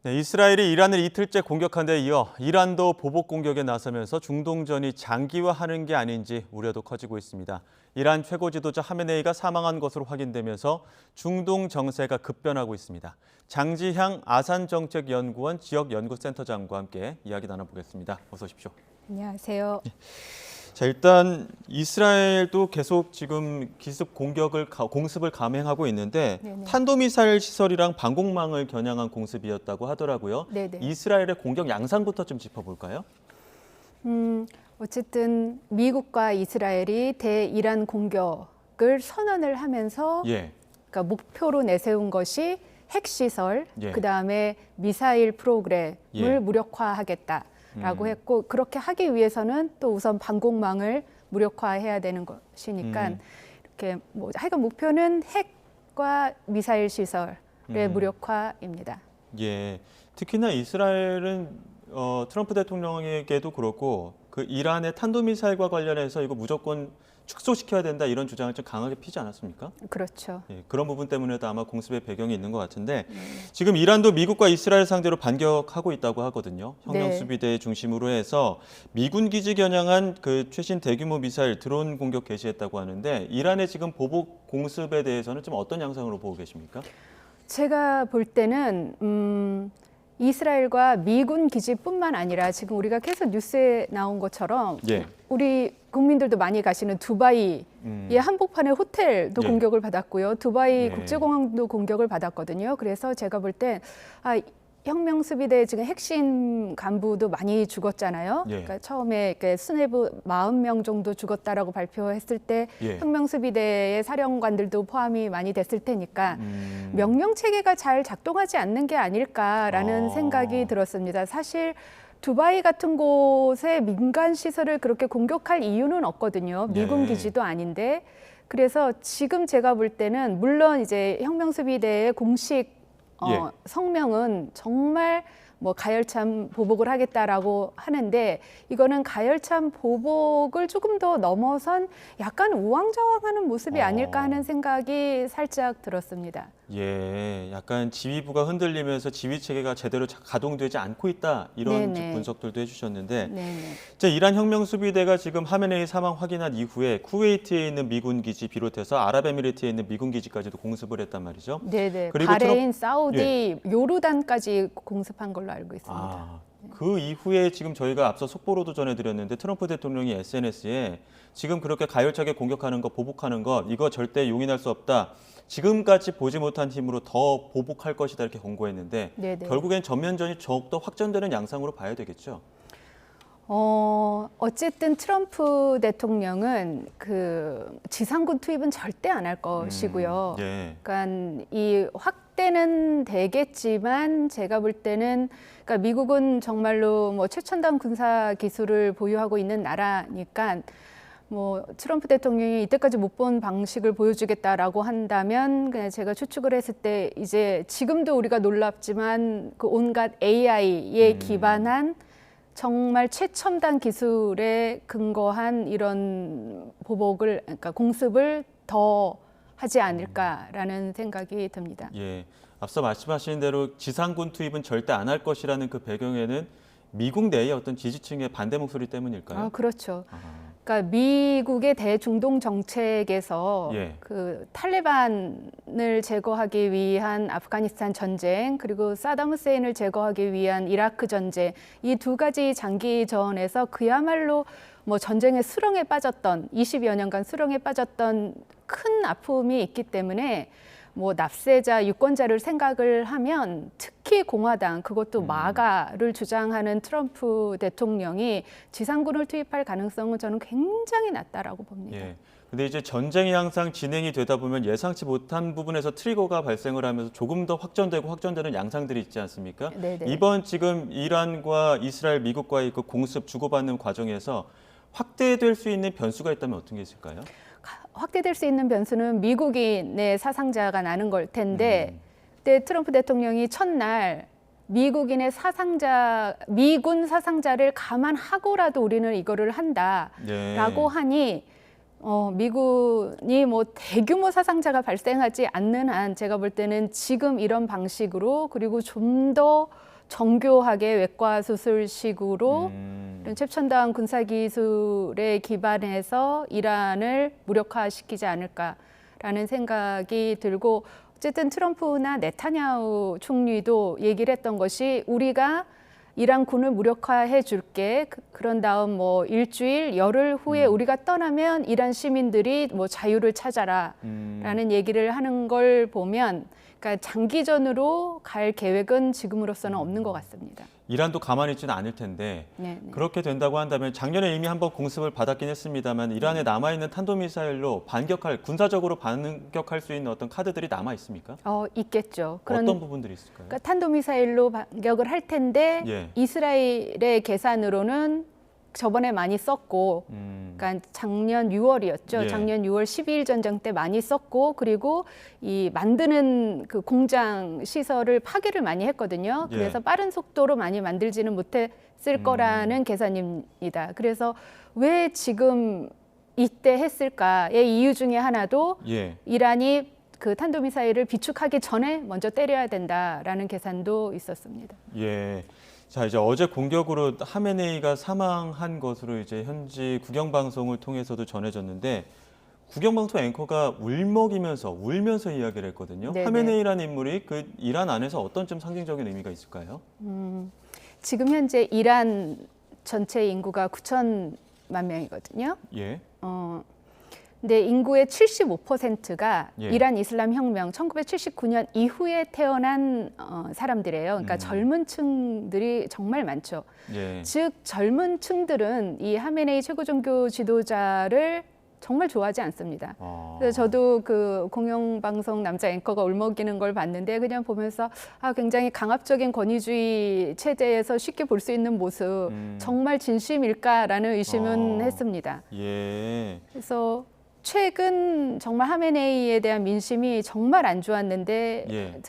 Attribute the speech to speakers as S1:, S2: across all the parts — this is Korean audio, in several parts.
S1: 네, 이스라엘이 이란을 이틀째 공격한 데 이어 이란도 보복 공격에 나서면서 중동전이 장기화하는 게 아닌지 우려도 커지고 있습니다. 이란 최고 지도자 하메네이가 사망한 것으로 확인되면서 중동 정세가 급변하고 있습니다. 장지향 아산정책연구원 지역연구센터장과 함께 이야기 나눠보겠습니다. 어서 오십시오.
S2: 안녕하세요.
S1: 자, 일단 이스라엘도 계속 지금 기습 공습을 감행하고 있는데
S2: 네네.
S1: 탄도미사일 시설이랑 방공망을 겨냥한 공습이었다고 하더라고요.
S2: 네네.
S1: 이스라엘의 공격 양상부터 좀 짚어볼까요?
S2: 어쨌든 미국과 이스라엘이 대이란 공격을 선언을 하면서
S1: 예,
S2: 그러니까 목표로 내세운 것이 핵시설,
S1: 예.
S2: 그다음에 미사일 프로그램을
S1: 예.
S2: 무력화하겠다라고 했고 그렇게 하기 위해서는 또 우선 방공망을 무력화해야 되는 것이니까 이렇게 뭐 하여간 목표는 핵과 미사일 시설의 무력화입니다.
S1: 예. 특히나 이스라엘은 트럼프 대통령에게도 그렇고 그 이란의 탄도미사일과 관련해서 이거 무조건 축소시켜야 된다 이런 주장을 좀 강하게 피지 않았습니까?
S2: 그렇죠.
S1: 예, 그런 부분 때문에도 아마 공습의 배경이 있는 것 같은데 지금 이란도 미국과 이스라엘 상대로 반격하고 있다고 하거든요. 혁명수비대 중심으로 해서 미군 기지 겨냥한 그 최신 대규모 미사일 드론 공격 개시했다고 하는데 이란의 지금 보복 공습에 대해서는 좀 어떤 양상으로 보고 계십니까?
S2: 제가 볼 때는 이스라엘과 미군 기지뿐만 아니라 지금 우리가 계속 뉴스에 나온 것처럼
S1: 예.
S2: 우리 국민들도 많이 가시는 두바이의 한복판의 호텔도
S1: 예.
S2: 공격을 받았고요. 두바이
S1: 예.
S2: 국제공항도 공격을 받았거든요. 그래서 제가 볼 때 혁명수비대 지금 핵심 간부도 많이 죽었잖아요.
S1: 예.
S2: 그러니까 처음에 수뇌부 40명 정도 죽었다라고 발표했을 때
S1: 예.
S2: 혁명수비대의 사령관들도 포함이 많이 됐을 테니까 명령 체계가 잘 작동하지 않는 게 아닐까라는 생각이 들었습니다. 사실 두바이 같은 곳에 민간 시설을 그렇게 공격할 이유는 없거든요. 미군 기지도 아닌데. 그래서 지금 제가 볼 때는 물론 이제 혁명수비대의 공식 성명은 정말 뭐 가열찬 보복을 하겠다라고 하는데 이거는 가열찬 보복을 조금 더 넘어선 약간 우왕좌왕하는 모습이 아닐까 하는 생각이 살짝 들었습니다.
S1: 예, 약간 지휘부가 흔들리면서 지휘 체계가 제대로 가동되지 않고 있다 이런
S2: 네네.
S1: 분석들도 해주셨는데
S2: 네네.
S1: 이란 혁명수비대가 지금 하메네이 사망 확인한 이후에 쿠웨이트에 있는 미군 기지 비롯해서 아랍에미리트에 있는 미군 기지까지도 공습을 했단 말이죠.
S2: 네네.
S1: 그리고
S2: 바레인, 사우디, 요르단까지 공습한 걸로 알고 있습니다.
S1: 그 이후에 지금 저희가 앞서 속보로도 전해드렸는데 트럼프 대통령이 SNS에 지금 그렇게 가열차게 공격하는 것, 보복하는 것 이거 절대 용인할 수 없다. 지금까지 보지 못한 힘으로 더 보복할 것이다 이렇게 권고했는데
S2: 네네.
S1: 결국엔 전면전이 더욱더 확전되는 양상으로 봐야 되겠죠.
S2: 어쨌든 트럼프 대통령은 그 지상군 투입은 절대 안 할 것이고요.
S1: 예.
S2: 그러니까 이 확대는 되겠지만 제가 볼 때는 그러니까 미국은 정말로 뭐 최첨단 군사 기술을 보유하고 있는 나라니까 뭐 트럼프 대통령이 이때까지 못 본 방식을 보여주겠다라고 한다면 그냥 제가 추측을 했을 때 이제 지금도 우리가 놀랍지만 그 온갖 AI에 기반한 정말 최첨단 기술에 근거한 이런 보복을 그러니까 공습을 더 하지 않을까라는 생각이 듭니다.
S1: 예. 앞서 말씀하신 대로 지상군 투입은 절대 안 할 것이라는 그 배경에는 미국 내의 어떤 지지층의 반대 목소리 때문일까요?
S2: 그렇죠. 그러니까 미국의 대중동 정책에서
S1: 예.
S2: 그 탈레반을 제거하기 위한 아프가니스탄 전쟁 그리고 사담 후세인을 제거하기 위한 이라크 전쟁 이 두 가지 장기전에서 그야말로 뭐 전쟁의 수렁에 빠졌던 20여 년간 수렁에 빠졌던 큰 아픔이 있기 때문에 뭐 납세자, 유권자를 생각을 하면 특히 공화당, 그것도 마가를 주장하는 트럼프 대통령이 지상군을 투입할 가능성은 저는 굉장히 낮다라고 봅니다.
S1: 예. 근데 이제 전쟁이 항상 진행이 되다 보면 예상치 못한 부분에서 트리거가 발생을 하면서 조금 더 확전되고 확전되는 양상들이 있지 않습니까?
S2: 네네.
S1: 이번 지금 이란과 이스라엘, 미국과의 그 공습 주고받는 과정에서 확대될 수 있는 변수가 있다면 어떤 게 있을까요?
S2: 확대될 수 있는 변수는 미국인의 사상자가 나는 걸 텐데 그때 트럼프 대통령이 첫날 미국인의 사상자, 미군 사상자를 감안하고라도 우리는 이거를 한다라고 하니 미군이 뭐 대규모 사상자가 발생하지 않는 한 제가 볼 때는 지금 이런 방식으로 그리고 좀 더 정교하게 외과 수술식으로 이런 최첨단 군사 기술에 기반해서 이란을 무력화시키지 않을까라는 생각이 들고 어쨌든 트럼프나 네타냐후 총리도 얘기를 했던 것이 우리가 이란 군을 무력화해 줄게. 그런 다음 뭐 일주일, 열흘 후에 우리가 떠나면 이란 시민들이 뭐 자유를 찾아라라는 얘기를 하는 걸 보면 그러니까 장기전으로 갈 계획은 지금으로서는 없는 것 같습니다.
S1: 이란도 가만히 있지는 않을 텐데
S2: 네, 네.
S1: 그렇게 된다고 한다면 작년에 이미 한번 공습을 받았긴 했습니다만 이란에 남아있는 탄도미사일로 군사적으로 반격할 수 있는 어떤 카드들이 남아 있습니까?
S2: 있겠죠.
S1: 어떤 부분들이 있을까요?
S2: 그러니까 탄도미사일로 반격을 할 텐데
S1: 예.
S2: 이스라엘의 계산으로는 저번에 많이 썼고, 그러니까 작년 6월이었죠.
S1: 예.
S2: 작년 6월 12일 전쟁 때 많이 썼고, 그리고 이 만드는 그 공장 시설을 파괴를 많이 했거든요.
S1: 예.
S2: 그래서 빠른 속도로 많이 만들지는 못했을 거라는 계산입니다. 그래서 왜 지금 이때 했을까의 이유 중에 하나도
S1: 예.
S2: 이란이 그 탄도미사일을 비축하기 전에 먼저 때려야 된다라는 계산도 있었습니다.
S1: 예. 자, 이제 어제 공격으로 하메네이가 사망한 것으로 이제 현지 국영방송을 통해서도 전해졌는데 국영방송 앵커가 울면서 이야기를 했거든요.
S2: 네네.
S1: 하메네이라는 인물이 그 이란 안에서 어떤 좀 상징적인 의미가 있을까요?
S2: 지금 현재 이란 전체 인구가 9천만 명이거든요.
S1: 예.
S2: 근데 인구의 75%가
S1: 예.
S2: 이란 이슬람 혁명 1979년 이후에 태어난 사람들이에요. 그러니까 젊은 층들이 정말 많죠.
S1: 예.
S2: 즉 젊은 층들은 이 하메네이 최고 종교 지도자를 정말 좋아하지 않습니다. 그래서 저도 그 공영방송 남자 앵커가 울먹이는 걸 봤는데 그냥 보면서 굉장히 강압적인 권위주의 체제에서 쉽게 볼 수 있는 모습 정말 진심일까라는 의심은 했습니다.
S1: 예.
S2: 그래서 최근 정말 하메네이에 대한 민심이 정말 안 좋았는데
S1: 예.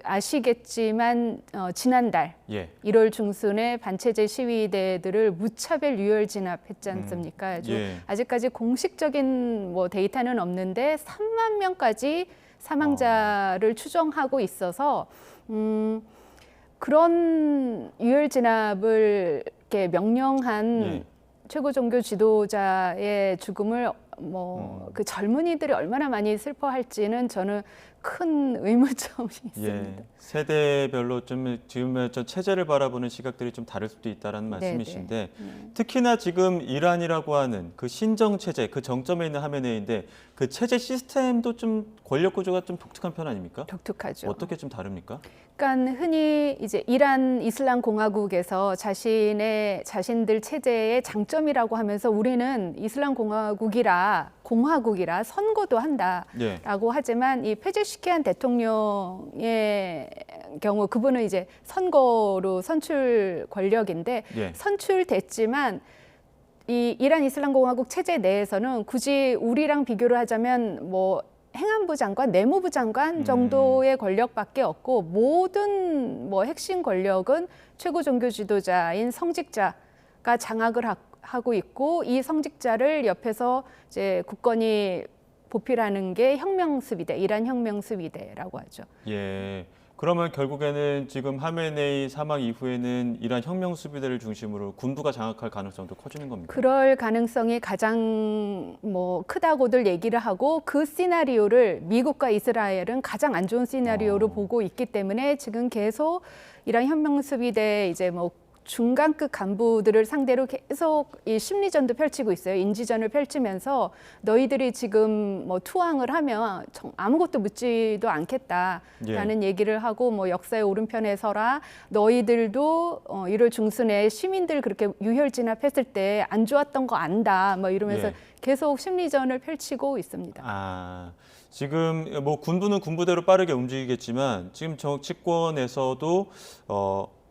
S2: 아시겠지만 지난달
S1: 예.
S2: 1월 중순에 반체제 시위대들을 무차별 유혈 진압했지 않습니까?
S1: 예.
S2: 아직까지 공식적인 뭐 데이터는 없는데 3만 명까지 사망자를 추정하고 있어서 그런 유혈 진압을 이렇게 명령한
S1: 예.
S2: 최고 종교 지도자의 죽음을 그 젊은이들이 얼마나 많이 슬퍼할지는 저는 큰 의문점이 있습니다.
S1: 예. 세대별로 좀 지금 체제를 바라보는 시각들이 좀 다를 수도 있다라는 말씀이신데 특히나 지금 이란이라고 하는 그 신정 체제, 그 정점에 있는 하메네이인데 그 체제 시스템도 좀 권력 구조가 좀 독특한 편 아닙니까?
S2: 독특하죠.
S1: 어떻게 좀 다릅니까?
S2: 그러니까 흔히 이제 이란 이슬람 공화국에서 자신들 체제의 장점이라고 하면서 우리는 이슬람 공화국이라 선거도 한다라고
S1: 예.
S2: 하지만 이 페제시키안 대통령의 경우 그분은 이제 선거로 선출 권력인데
S1: 예.
S2: 선출됐지만 이 이란 이슬람 공화국 체제 내에서는 굳이 우리랑 비교를 하자면 뭐 행안부 장관, 내무부 장관 정도의 권력밖에 없고 모든 뭐 핵심 권력은 최고 종교 지도자인 성직자가 장악을 하고 있고 이 성직자를 옆에서 이제 국건이 보필하는 게 혁명수비대, 이란 혁명수비대라고 하죠.
S1: 예. 그러면 결국에는 지금 하메네이 사망 이후에는 이란 혁명수비대를 중심으로 군부가 장악할 가능성도 커지는 겁니까?
S2: 그럴 가능성이 가장 뭐 크다고들 얘기를 하고 그 시나리오를 미국과 이스라엘은 가장 안 좋은 시나리오로 보고 있기 때문에 지금 계속 이란 혁명수비대 이제 뭐 중간급 간부들을 상대로 계속 이 심리전도 펼치고 있어요. 인지전을 펼치면서 너희들이 지금 뭐 투항을 하면 아무것도 묻지도 않겠다라는 얘기를 하고 뭐 역사의 오른편에 서라. 너희들도 1월 중순에 시민들 그렇게 유혈 진압했을 때 안 좋았던 거 안다. 뭐 이러면서 계속 심리전을 펼치고 있습니다.
S1: 지금 뭐 군부는 군부대로 빠르게 움직이겠지만 지금 정치권에서도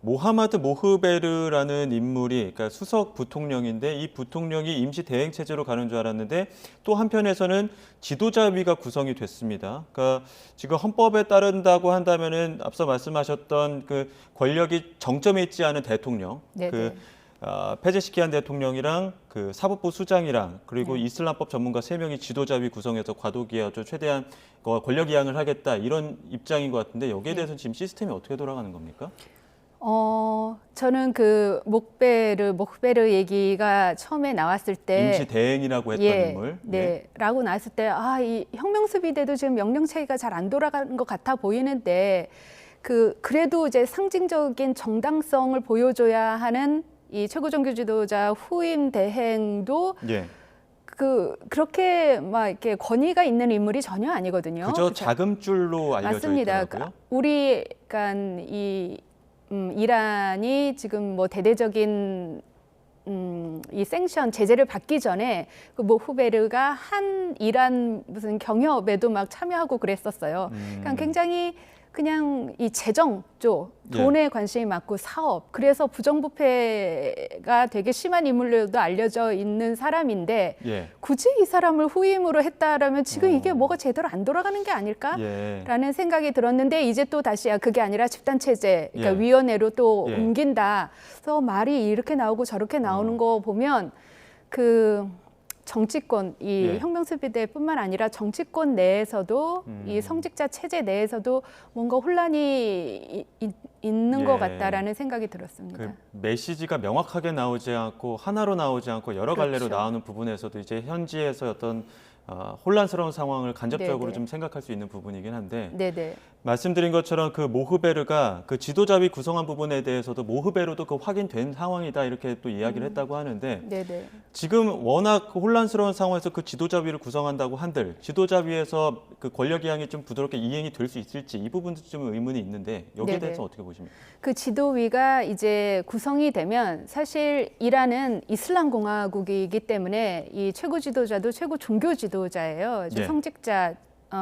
S1: 모하마드 모흐베르라는 인물이 그러니까 수석 부통령인데 이 부통령이 임시 대행 체제로 가는 줄 알았는데 또 한편에서는 지도자위가 구성이 됐습니다. 그러니까 지금 헌법에 따른다고 한다면은 앞서 말씀하셨던 그 권력이 정점에 있지 않은 대통령, 페제시키안 대통령이랑 그 사법부 수장이랑 그리고 이슬람법 전문가 3명이 지도자위 구성해서 과도기하죠. 최대한 권력 이양을 하겠다 이런 입장인 것 같은데 여기에 대해서는 지금 시스템이 어떻게 돌아가는 겁니까?
S2: 저는 그 목베르 얘기가 처음에 나왔을 때
S1: 임시 대행이라고 했던 인물.
S2: 라고 나왔을 때 이 혁명수비대도 지금 명령 체계가 잘 안 돌아가는 것 같아 보이는데 그래도 이제 상징적인 정당성을 보여줘야 하는 이 최고 종교 지도자 후임 대행도 그렇게 막 이렇게 권위가 있는 인물이 전혀 아니거든요.
S1: 그저 자금줄로 알려져
S2: 맞습니다.
S1: 있더라고요.
S2: 그러니까 이란이 지금 뭐 대대적인 이 생션 제재를 받기 전에 그 모흐베르가 한 이란 무슨 경협에도 막 참여하고 그랬었어요. 그러니까 굉장히 그냥 이 재정 쪽 돈에 관심이 많고 사업, 그래서 부정부패가 되게 심한 인물로도 알려져 있는 사람인데 굳이 이 사람을 후임으로 했다라면 지금 이게 뭐가 제대로 안 돌아가는 게 아닐까라는 생각이 들었는데, 이제 또 다시 그게 아니라 집단체제, 그러니까 위원회로 또 옮긴다. 그래서 말이 이렇게 나오고 저렇게 나오는 거 보면 정치권, 이 혁명수비대뿐만 아니라 정치권 내에서도 이 성직자 체제 내에서도 뭔가 혼란이 있는 것 같다라는 생각이 들었습니다.
S1: 그 메시지가 명확하게 나오지 않고 하나로 나오지 않고 여러 갈래로 나오는 부분에서도 이제 현지에서 어떤 혼란스러운 상황을 간접적으로 좀 생각할 수 있는 부분이긴 한데, 말씀드린 것처럼 그 모흐베르가 그 지도자위 구성한 부분에 대해서도 모흐베르도 그 확인된 상황이다 이렇게 또 이야기를 했다고 하는데, 지금 워낙 그 혼란스러운 상황에서 그 지도자위를 구성한다고 한들 지도자위에서 그 권력 이양이 좀 부드럽게 이행이 될 수 있을지 이 부분도 좀 의문이 있는데 여기에 대해서 어떻게 보십니까?
S2: 그 지도위가 이제 구성이 되면 사실 이란은 이슬람 공화국이기 때문에 이 최고 지도자도 최고 종교 지도자예요. 성직자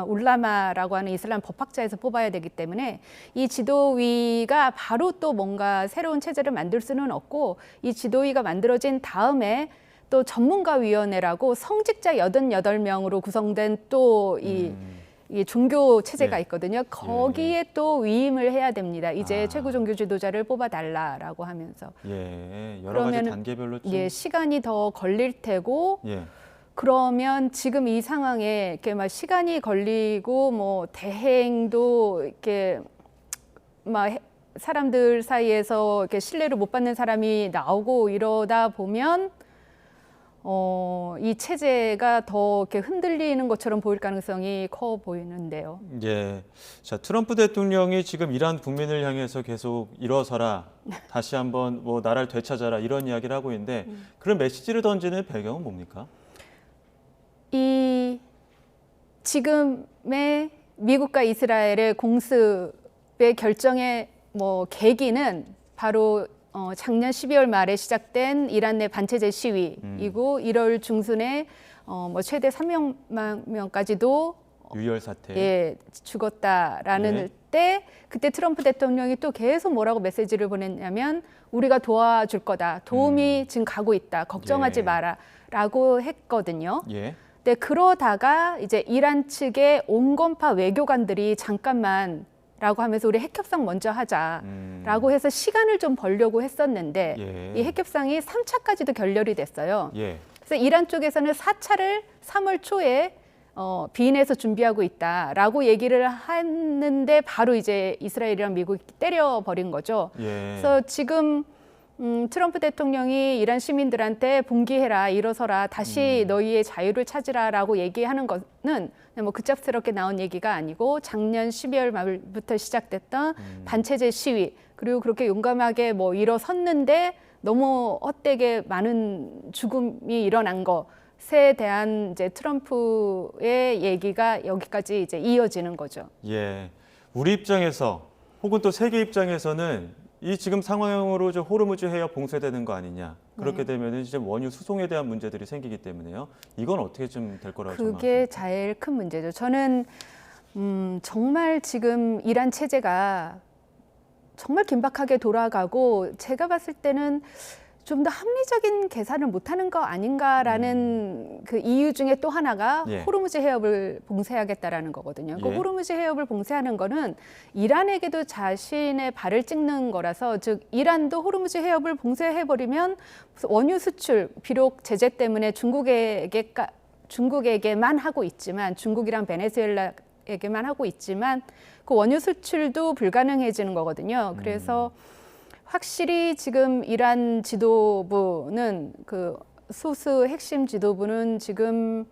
S2: 울라마라고 하는 이슬람 법학자에서 뽑아야 되기 때문에 이 지도위가 바로 또 뭔가 새로운 체제를 만들 수는 없고, 이 지도위가 만들어진 다음에 또 전문가위원회라고 성직자 88명으로 구성된 또 이 종교 체제가 있거든요. 거기에 또 위임을 해야 됩니다. 이제 최고 종교 지도자를 뽑아달라라고 하면서.
S1: 여러 가지 단계별로 좀
S2: 시간이 더 걸릴 테고. 그러면 지금 이 상황에 이렇게 막 시간이 걸리고 뭐 대행도 이렇게 막 사람들 사이에서 이렇게 신뢰를 못 받는 사람이 나오고 이러다 보면 이 체제가 더 이렇게 흔들리는 것처럼 보일 가능성이 커 보이는데요.
S1: 자, 트럼프 대통령이 지금 이란 국민을 향해서 계속 일어서라, 다시 한번 뭐 나라를 되찾아라 이런 이야기를 하고 있는데 그런 메시지를 던지는 배경은 뭡니까?
S2: 이 지금의 미국과 이스라엘의 공습의 결정의 뭐 계기는 바로 작년 12월 말에 시작된 이란 내 반체제 시위이고 1월 중순에 뭐 최대 300만 명까지도
S1: 유혈 사태
S2: 죽었다라는 때, 그때 트럼프 대통령이 또 계속 뭐라고 메시지를 보냈냐면 우리가 도와줄 거다, 도움이 지금 가고 있다, 걱정하지 마라라고 했거든요. 네, 그러다가 이제 이란 측의 온건파 외교관들이 잠깐만 라고 하면서 우리 핵협상 먼저 하자라고 해서 시간을 좀 벌려고 했었는데 이 핵협상이 3차까지도 결렬이 됐어요. 그래서 이란 쪽에서는 4차를 3월 초에 비인해서 준비하고 있다라고 얘기를 했는데 바로 이제 이스라엘이랑 미국이 때려버린 거죠. 그래서 지금 트럼프 대통령이 이란 시민들한테 봉기해라, 일어서라, 다시 너희의 자유를 찾으라라고 얘기하는 것은 뭐 급작스럽게 나온 얘기가 아니고 작년 12월 말부터 시작됐던 반체제 시위, 그리고 그렇게 용감하게 뭐 일어섰는데 너무 헛되게 많은 죽음이 일어난 것에 대한 이제 트럼프의 얘기가 여기까지 이제 이어지는 거죠.
S1: 우리 입장에서 혹은 또 세계 입장에서는 이 지금 상황으로 호르무즈 해협 봉쇄되는 거 아니냐, 그렇게 되면 이제 원유 수송에 대한 문제들이 생기기 때문에요. 이건 어떻게 좀 될 거라고 생각하십니까?
S2: 그게 제일 큰 문제죠. 저는 정말 지금 이란 체제가 정말 긴박하게 돌아가고, 제가 봤을 때는 좀 더 합리적인 계산을 못하는 거 아닌가라는 그 이유 중에 또 하나가 호르무즈 해협을 봉쇄하겠다라는 거거든요. 그 호르무즈 해협을 봉쇄하는 거는 이란에게도 자신의 발을 찍는 거라서, 즉 이란도 호르무즈 해협을 봉쇄해버리면 원유 수출, 비록 제재 때문에 중국에게만 하고 있지만, 중국이랑 베네수엘라에게만 하고 있지만 그 원유 수출도 불가능해지는 거거든요. 그래서 확실히 지금 이란 지도부는 그 소수 핵심 지도부는 지금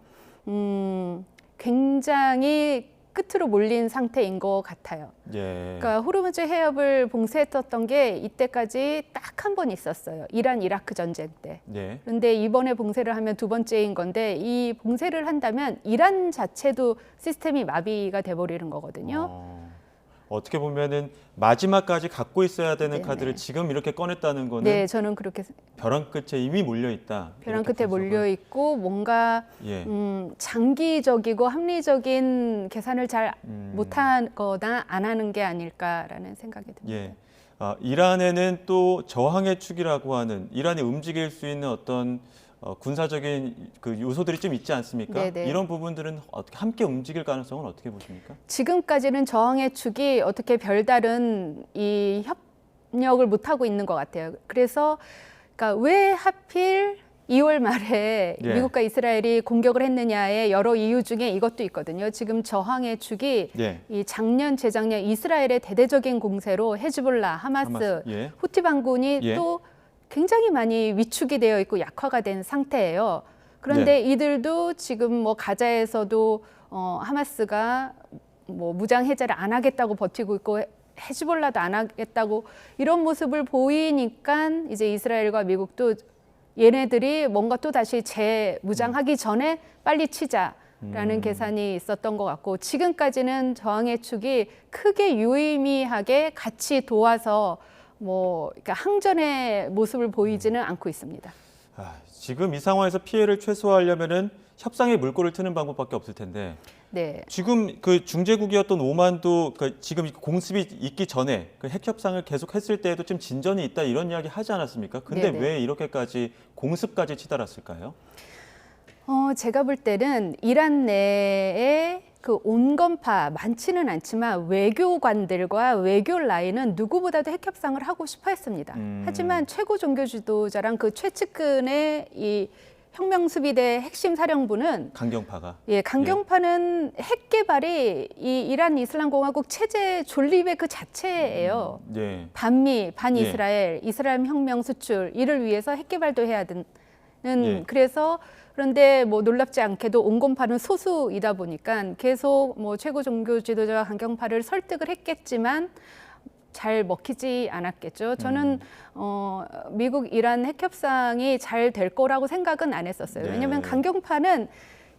S2: 굉장히 끝으로 몰린 상태인 것 같아요.
S1: 예.
S2: 그러니까 호르무즈 해협을 봉쇄했었던 게 이때까지 딱 한 번 있었어요. 이란 이라크 전쟁 때.
S1: 예.
S2: 그런데 이번에 봉쇄를 하면 두 번째인 건데 이 봉쇄를 한다면 이란 자체도 시스템이 마비가 돼버리는 거거든요.
S1: 어떻게 보면은 마지막까지 갖고 있어야 되는
S2: 네네.
S1: 카드를 지금 이렇게 꺼냈다는 거는
S2: 네, 저는 그렇게
S1: 벼랑 끝에 이미 몰려 있다.
S2: 벼랑 끝에 몰려 있고 뭔가
S1: 예.
S2: 장기적이고 합리적인 계산을 잘 못하거나 안 하는 게 아닐까라는 생각이 듭니다.
S1: 예. 이란에는 또 저항의 축이라고 하는 이란이 움직일 수 있는 어떤 군사적인 그 요소들이 좀 있지 않습니까?
S2: 네네.
S1: 이런 부분들은 어떻게 함께 움직일 가능성은 어떻게 보십니까?
S2: 지금까지는 저항의 축이 어떻게 별다른 이 협력을 못 하고 있는 것 같아요. 그래서 그러니까 왜 하필 2월 말에
S1: 예.
S2: 미국과 이스라엘이 공격을 했느냐의 여러 이유 중에 이것도 있거든요. 지금 저항의 축이
S1: 예.
S2: 이 작년, 재작년 이스라엘의 대대적인 공세로 헤즈볼라, 하마스,
S1: 예.
S2: 후티 반군이
S1: 예.
S2: 또 굉장히 많이 위축이 되어 있고 약화가 된 상태예요. 그런데 이들도 지금 뭐 가자에서도 하마스가 뭐 무장 해제를 안 하겠다고 버티고 있고 헤즈볼라도 안 하겠다고 이런 모습을 보이니까 이제 이스라엘과 미국도 얘네들이 뭔가 또 다시 재무장하기 전에 빨리 치자라는 계산이 있었던 것 같고 지금까지는 저항의 축이 크게 유의미하게 같이 도와서 뭐 그러니까 항전의 모습을 보이지는 않고 있습니다.
S1: 지금 이 상황에서 피해를 최소화하려면은 협상의 물꼬를 트는 방법밖에 없을 텐데
S2: 네.
S1: 지금 그 중재국이었던 오만도 지금 공습이 있기 전에 그 핵 협상을 계속했을 때에도 좀 진전이 있다 이런 이야기 하지 않았습니까? 근데
S2: 네네.
S1: 왜 이렇게까지 공습까지 치달았을까요?
S2: 제가 볼 때는 이란 내에 그 온건파 많지는 않지만 외교관들과 외교 라인은 누구보다도 핵 협상을 하고 싶어 했습니다. 하지만 최고 종교 지도자랑 그 최측근의 이 혁명수비대 핵심 사령부는
S1: 강경파가.
S2: 예, 강경파는 핵 개발이 이 이란 이슬람공화국 체제 존립의 그 자체예요.
S1: 예.
S2: 반미, 반이스라엘, 이스라엘 혁명 수출 이를 위해서 핵 개발도 해야 되는 그래서 그런데 뭐 놀랍지 않게도 온건파는 소수이다 보니까 계속 뭐 최고 종교 지도자와 강경파를 설득을 했겠지만 잘 먹히지 않았겠죠. 저는 미국 이란 핵 협상이 잘 될 거라고 생각은 안 했었어요. 왜냐하면 강경파는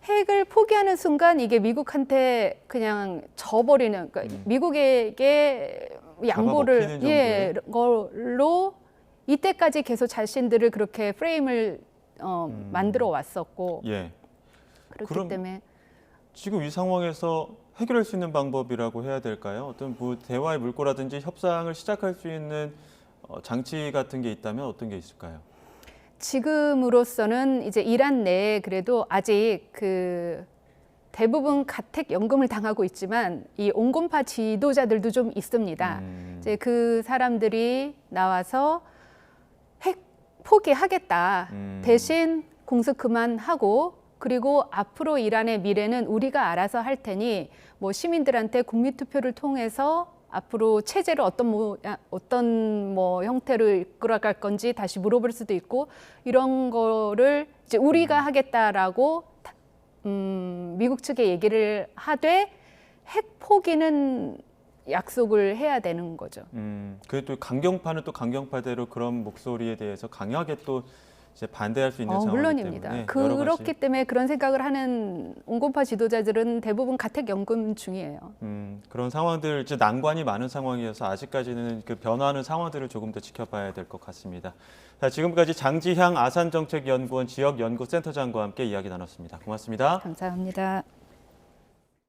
S2: 핵을 포기하는 순간 이게 미국한테 그냥 져버리는 그러니까 미국에게 양보를 걸로 이때까지 계속 자신들을 그렇게 프레임을 만들어 왔었고 그렇기 때문에
S1: 지금 이 상황에서 해결할 수 있는 방법이라고 해야 될까요? 어떤 뭐 대화의 물꼬라든지 협상을 시작할 수 있는 장치 같은 게 있다면 어떤 게 있을까요?
S2: 지금으로서는 이제 이란 내에 그래도 아직 그 대부분 가택 연금을 당하고 있지만 이 온건파 지도자들도 좀 있습니다. 이제 그 사람들이 나와서 핵 포기하겠다. 대신 공습 그만하고 그리고 앞으로 이란의 미래는 우리가 알아서 할 테니 뭐 시민들한테 국민투표를 통해서 앞으로 체제를 어떤 형태로 이끌어갈 건지 다시 물어볼 수도 있고 이런 거를 이제 우리가 하겠다라고 미국 측에 얘기를 하되 핵 포기는 약속을 해야 되는 거죠.
S1: 그래도 강경파는 또 강경파대로 그런 목소리에 대해서 강하게 또 이제 반대할 수 있는 상황이기
S2: 물론입니다.
S1: 때문에
S2: 그렇기 때문에 그런 생각을 하는 온건파 지도자들은 대부분 가택연금 중이에요.
S1: 그런 상황들 이제 난관이 많은 상황이어서 아직까지는 그 변화하는 상황들을 조금 더 지켜봐야 될 것 같습니다. 자, 지금까지 장지향 아산정책연구원 지역연구센터장과 함께 이야기 나눴습니다. 고맙습니다.
S2: 감사합니다.